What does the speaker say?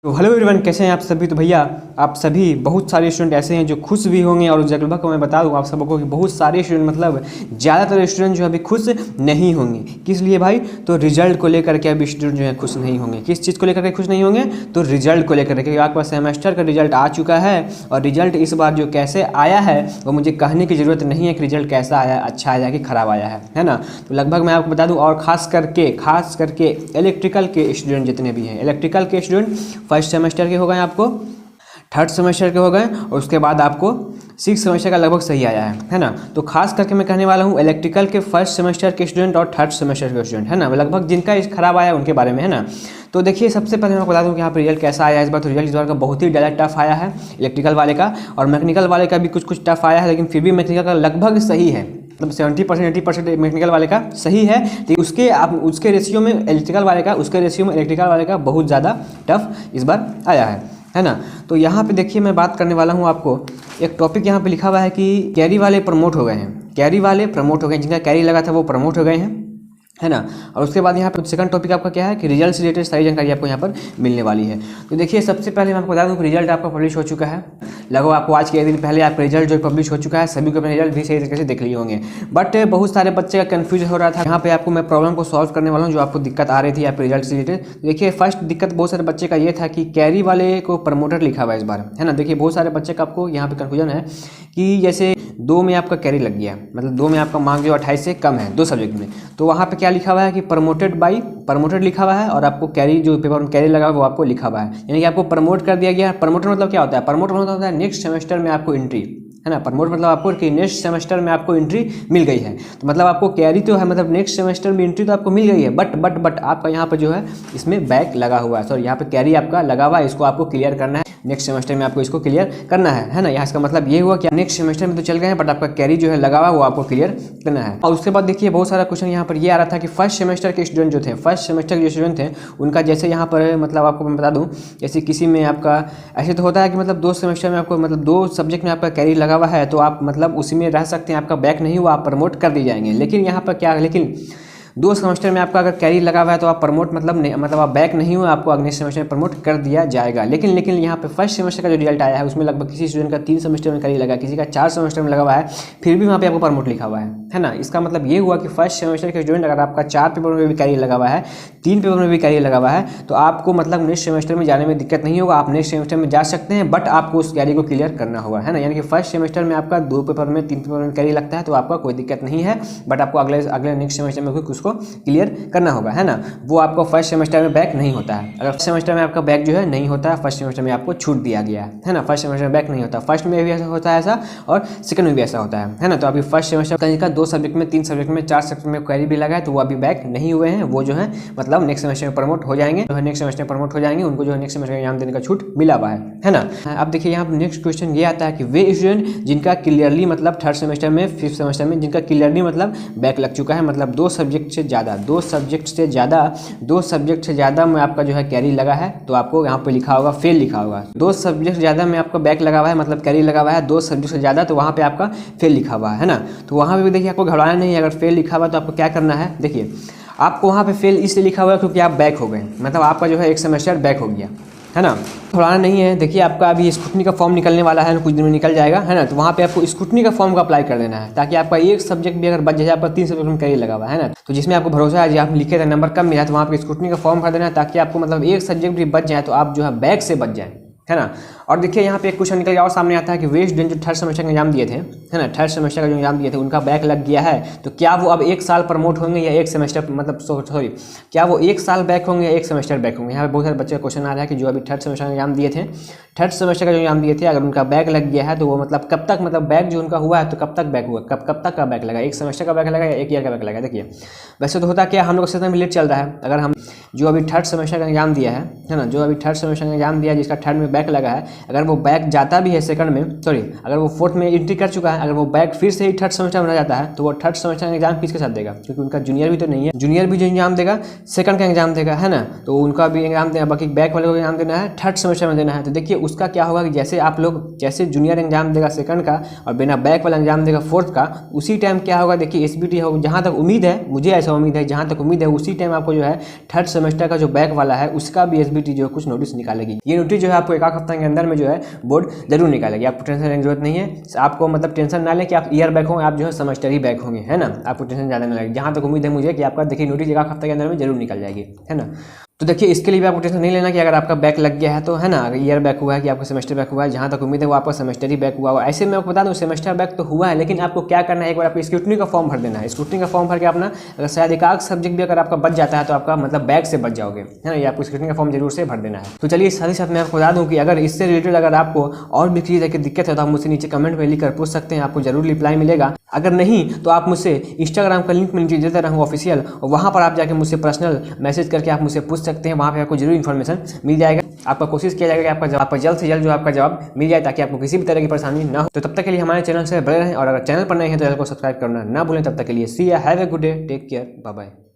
तो hello everyone, कैसे हैं आप सभी। तो भैया आप सभी बहुत सारे स्टूडेंट ऐसे हैं जो खुश भी होंगे और लगभग को मैं बता दूं आप सबको कि बहुत सारे स्टूडेंट मतलब ज़्यादातर स्टूडेंट जो अभी खुश नहीं होंगे। किस लिए भाई? तो रिजल्ट को लेकर के अभी स्टूडेंट जो है खुश नहीं होंगे। किस चीज़ को लेकर के खुश नहीं होंगे? तो रिजल्ट को लेकर के, क्योंकि आपका सेमेस्टर का रिजल्ट आ चुका है और रिजल्ट इस बार जो कैसे आया है वो मुझे कहने की ज़रूरत नहीं है कि रिजल्ट कैसा आया, अच्छा आया कि ख़राब आया है ना। तो लगभग मैं आपको बता दूँ, और ख़ास करके इलेक्ट्रिकल के स्टूडेंट जितने भी हैं, इलेक्ट्रिकल के स्टूडेंट फर्स्ट सेमेस्टर के हो गए, आपको थर्ड सेमेस्टर के हो गए और उसके बाद आपको सिक्स सेमेस्टर का लगभग सही आया है ना। तो खास करके मैं कहने वाला हूँ इलेक्ट्रिकल के फर्स्ट सेमेस्टर के स्टूडेंट और थर्ड सेमेस्टर के स्टूडेंट है ना, लगभग जिनका खराब आया उनके बारे में है ना। तो देखिए, सबसे पहले मैं आपको बता दूं कि यहाँ पर रिजल्ट कैसा आया इस बार। तो रिजल्ट इस बार का बहुत ही ज़्यादा टफ आया है इलेक्ट्रिकल वाले का, और मैकेनिकल वाले का भी कुछ टफ आया है, लेकिन फिर भी मैकेनिकल का लगभग सही है, मतलब 70% 80% मैकेनिकल वाले का सही है। तो उसके रेशियो में इलेक्ट्रिकल वाले का इलेक्ट्रिकल वाले का बहुत ज़्यादा टफ इस बार आया है ना। तो यहाँ पे देखिए, मैं बात करने वाला हूँ आपको एक टॉपिक यहाँ पे लिखा हुआ है कि कैरी वाले प्रमोट हो गए हैं, कैरी वाले प्रमोट हो गए, जिनका कैरी लगा था वो प्रमोट हो गए हैं है ना। और उसके बाद यहाँ पर सेकंड टॉपिक आपका क्या है कि रिजल्ट से रिलेटेड सारी जानकारी आपको यहाँ पर मिलने वाली है। तो देखिए, सबसे पहले मैं आपको बता दूँ कि रिजल्ट आपका पब्लिश हो चुका है, लगभग आपको आज के एक दिन पहले आपका रिजल्ट जो पब्लिश हो चुका है। सभी को अपने रिजल्ट भी सही तरीके से देख लिए होंगे, बट बहुत सारे बच्चे का कन्फ्यूज हो रहा था। यहाँ पे आपको मैं प्रॉब्लम को सॉल्व करने वाला हूँ जो आपको दिक्कत आ रही थी आपके रिजल्ट से रिलेटेड। देखिए, फर्स्ट दिक्कत बहुत सारे बच्चे का ये था कि कैरी वाले को प्रमोटर लिखा हुआ है इस बार है ना। देखिए, बहुत सारे बच्चे का आपको यहाँ पे कन्फ्यूजन है कि जैसे 2 में आपका कैरी लग गया, मतलब 2 में आपका मार्क जो 28 से कम है 2 सब्जेक्ट में, तो वहाँ पे क्या लिखा हुआ है कि प्रमोटेड लिखा हुआ है, और आपको कैरी जो पेपर में कैरी लगा हुआ है वो आपको लिखा हुआ है, यानी कि आपको प्रमोट कर दिया गया है। प्रमोटर मतलब क्या होता है? प्रमोटर मतलब होता है नेक्स्ट सेमेस्टर में आपको एंट्री है ना। प्रमोट मतलब आपको कि नेक्स्ट सेमेस्टर में आपको एंट्री मिल गई है। तो मतलब आपको कैरी तो है, मतलब नेक्स्ट सेमेस्टर में एंट्री तो आपको मिल गई है, बट आपका यहाँ पर जो है इसमें बैक लगा हुआ है, सॉरी यहाँ पे कैरी आपका लगा हुआ है, इसको आपको क्लियर करना है नेक्स्ट सेमेस्टर में, आपको इसको क्लियर करना है ना। यहाँ इसका मतलब ये हुआ कि नेक्स्ट सेमेस्टर में तो चल गए हैं, बट आपका कैरी जो है लगा हुआ वो आपको क्लियर करना है। और उसके बाद देखिए, बहुत सारा क्वेश्चन यहाँ पर ये आ रहा था कि फर्स्ट सेमेस्टर के स्टूडेंट जो थे, फर्स्ट सेमेस्टर के जो स्टूडेंट थे उनका जैसे यहाँ पर मतलब आपको मैं बता दूँ, जैसे किसी में आपका ऐसे तो होता है कि मतलब 2 सेमेस्टर में आपको मतलब 2 सब्जेक्ट में आपका कैरी लगा हुआ है, तो आप मतलब उसी में रह सकते हैं, आपका बैक नहीं हुआ, आप प्रमोट कर दी जाएंगे। लेकिन यहाँ पर क्या, लेकिन 2 सेमेस्टर में आपका अगर कैरी लगा हुआ है तो आप प्रमोट मतलब आप बैक नहीं हुए, आपको अगले सेमेस्टर में प्रमोट कर दिया जाएगा। लेकिन यहाँ पे फर्स्ट सेमेस्टर का जो रिजल्ट आया है उसमें लगभग किसी स्टूडेंट का 3 सेमेस्टर में कैरी लगा, किसी का 4 सेमेस्टर में लगा हुआ है, फिर भी वहाँ पे आपको प्रमोट लिखा हुआ है ना। इसका मतलब ये हुआ कि फर्स्ट सेमेस्टर के स्टूडेंट अगर आपका 4 पेपर में भी कैरी लगा हुआ है, 3 पेपर में भी कैरी लगा हुआ है, तो आपको मतलब नेक्स्ट सेमेस्टर में जाने में दिक्कत नहीं होगा, आप नेक्स्ट सेमेस्टर में जा सकते हैं, बट आपको उस कैरी को क्लियर करना होगा है ना। यानी कि फर्स्ट सेमेस्टर में आपका 2 पेपर में 3 पेपर में कैरी लगता है तो आपका कोई दिक्कत नहीं है, बट आपको अगले नेक्स्ट सेमेस्टर में उसको क्लियर करना होगा है ना। वो आपको फर्स्ट सेमेस्टर में बैक नहीं होता है। अगर फर्स्ट सेमेस्टर में आपका बैक जो है नहीं होता है, फर्स्ट सेमेस्टर में आपको छूट दिया गया है ना। फर्स्ट सेमेस्टर में बैक नहीं होता, फर्स्ट में भी ऐसा होता है ऐसा, और सेकंड में भी ऐसा होता है ना। तो अभी फर्स्ट सेमेस्टर कहीं का 2 सब्जेक्ट में 3 सब्जेक्ट में 4 सब्जेक्ट में क्वेरी भी लगा है, तो वो अभी बैक नहीं हुए हैं, वो जो है मतलब नेक्स्ट सेमेस्टर में प्रमोट हो जाएंगे, जो है नेक्स्ट सेमेस्टर में प्रमोट हो जाएंगे, उनको जो है नेक्स्ट सेमेस्टर में एग्जाम देने का छूट मिला हुआ है ना। अब देखिए, यहाँ पर नेक्स्ट क्वेश्चन ये आता है कि वे स्टूडेंट जिनका क्लियरली मतलब थर्ड सेमेस्टर में, फिफ्थ सेमेस्टर में जिनका क्लियरली मतलब बैक लग चुका है, मतलब 2 सब्जेक्ट से ज़्यादा में आपका जो है कैरी लगा है, तो आपको यहाँ पे लिखा होगा फेल लिखा होगा। 2 सब्जेक्ट ज़्यादा में आपका बैक लगा हुआ है, मतलब कैरी लगा हुआ है 2 सब्जेक्ट से ज़्यादा, तो वहाँ पे आपका फेल लिखा हुआ है ना। तो वहाँ पे भी देखिए, आपको घबराना नहीं है, अगर फेल लिखा हुआ तो आपको क्या करना है। देखिए, आपको वहाँ पे फेल इसलिए लिखा हुआ है क्योंकि आप बैक हो गए, मतलब आपका जो है एक सेमेस्टर बैक हो गया है ना। घबराना नहीं है। देखिए, आपका अभी स्क्रूटनी का फॉर्म निकलने वाला है, कुछ दिन में निकल जाएगा है ना। तो वहाँ पे आपको स्क्रूटनी का फॉर्म का अप्लाई कर देना है, ताकि आपका एक सब्जेक्ट भी अगर बच जाए, आपका 3 सब्जेक्ट में कैरी लगा हुआ है ना, तो जिसमें आपको भरोसा है, आप लिखे थे नंबर कम मिला, तो वहाँ पे स्क्रूटनी का फॉर्म भर देना है, ताकि आपको मतलब एक सब्जेक्ट भी बच जाए तो आप जो है बैक से बच जाए है ना। और देखिए, यहाँ पे एक क्वेश्चन निकल गया और सामने आता है कि वे स्टूडेंट जो थर्ड सेमेस्टर का एग्जाम दिए थे है ना, थर्ड सेमेस्टर का जो एग्जाम दिए थे उनका बैक लग गया है, तो क्या वो अब 1 साल प्रमोट होंगे या 1 सेमेस्टर मतलब सॉरी क्या वो 1 साल बैक होंगे या 1 सेमेस्टर बैक होंगे। यहाँ पे बहुत सारे बच्चे का क्वेश्चन आ रहा है कि जो अभी थर्ड सेमेस्टर का एग्जाम दिए थे, थर्ड सेमेस्टर का जो एग्जाम दिए थे, अगर उनका बैक लग गया है तो वो मतलब कब तक, मतलब बैक जो उनका हुआ है तो कब तक बैक हुआ, कब तक का बैक लगा, 1 सेमेस्टर का बैक लगा या 1 ईयर का बैक लगा। देखिए, वैसे तो होता क्या, हम लोग का सिस्टम लेट चल रहा है। अगर हम जो अभी थर्ड सेमेस्टर का एग्जाम दिया है ना, जो अभी थर्ड सेमेस्टर का एग्जाम दिया जिसका थर्ड में बैक लगा है, अगर वो बैक जाता भी है सेकंड में, सॉरी अगर वो फोर्थ में एंट्री कर चुका है, अगर वो बैक फिर से ही थर्ड सेमेस्टर में रह जाता है तो वो थर्ड सेमेस्टर का एग्जाम किसके साथ देगा, क्योंकि उनका जूनियर भी तो नहीं है, जूनियर भी जो एग्जाम देगा सेकंड का एग्जाम देगा, है ना, तो उनका भी एग्जाम देना, बाकी बैक वाले को एग्जाम देना है थर्ड सेमेस्टर में देना है। तो देखिए उसका क्या होगा कि जैसे आप लोग जैसे जूनियर एग्जाम देगा सेकंड का और बिना बैक वाला एग्जाम देगा फोर्थ का, उसी टाइम क्या होगा देखिए एसबीटी हो, जहाँ तक उम्मीद है, मुझे ऐसा उम्मीद है, जहाँ तक उम्मीद है उसी टाइम आपको जो है थर्ड सेमेस्टर का जो बैक वाला है उसका भी एसबीटी जो है कुछ नोटिस निकालेगी। ये नोटिस जो है आपको एक हफ्ते के अंदर में जो है बोर्ड जरूर निकालेगी, आपको टेंशन लेने की जरूरत नहीं है। आपको मतलब टेंशन ना लें कि आप ईयर बैक होंगे, आप जो है सेमेस्टर ही बैक होंगे, है ना, आपको टेंशन ज़्यादा ना लगे। जहाँ तक उम्मीद है मुझे कि आपका देखिए नोटिस एक हफ्ते के अंदर में जरूर निकल जाएगी, है ना। तो देखिए इसके लिए भी आपको टेंशन नहीं लेना कि अगर आपका बैक लग गया है तो, है ना, अगर ईयर बैक हुआ है कि आपका सेमेस्टर बैक हुआ है, जहाँ तक उम्मीद है वो आपका सेमेस्टर ही बैक हुआ है। ऐसे मैं आपको बता दूँ सेमेस्टर बैक तो हुआ है, लेकिन आपको क्या करना है, एक बार आपको स्क्रूटनी का फॉर्म भर देना है। स्क्रूटनी का फॉर्म भर के अपना अगर शायद एक आध सब्जेक्ट भी अगर आपका बच जाता है तो आपका मतलब बैक से बच जाओगे, है ना, ये आपको स्क्रूटनी का फॉर्म जरूर से भर देना है। तो चलिए साथ ही साथ मैं आपको बता दूँ कि अगर इससे रिलेटेड अगर आपको और भी चीज़ की दिक्कत है तो आप मुझसे नीचे कमेंट में लिख कर पूछ सकते हैं, आपको जरूर रिप्लाई मिलेगा। अगर नहीं तो आप मुझसे इंस्टाग्राम का लिंक मैं नीचे देता रहूँगा ऑफिशियल, और वहाँ पर आप जाके मुझसे पर्सनल मैसेज करके आप मुझसे पूछ सकते हैं, वहाँ पे आपको जरूर इन्फॉर्मेशन मिल जाएगा। आपका कोशिश किया जाएगा कि आपका जल्द से जल्द जो आपका जवाब मिल जाए, ताकि आपको किसी भी तरह की परेशानी ना हो। तो तब तक के लिए हमारे चैनल से बने रहें, और अगर चैनल पर नए हैं तो चैनल को सब्सक्राइब करना ना भूलें। तब तक के लिए see ya have a good day, take care, bye bye.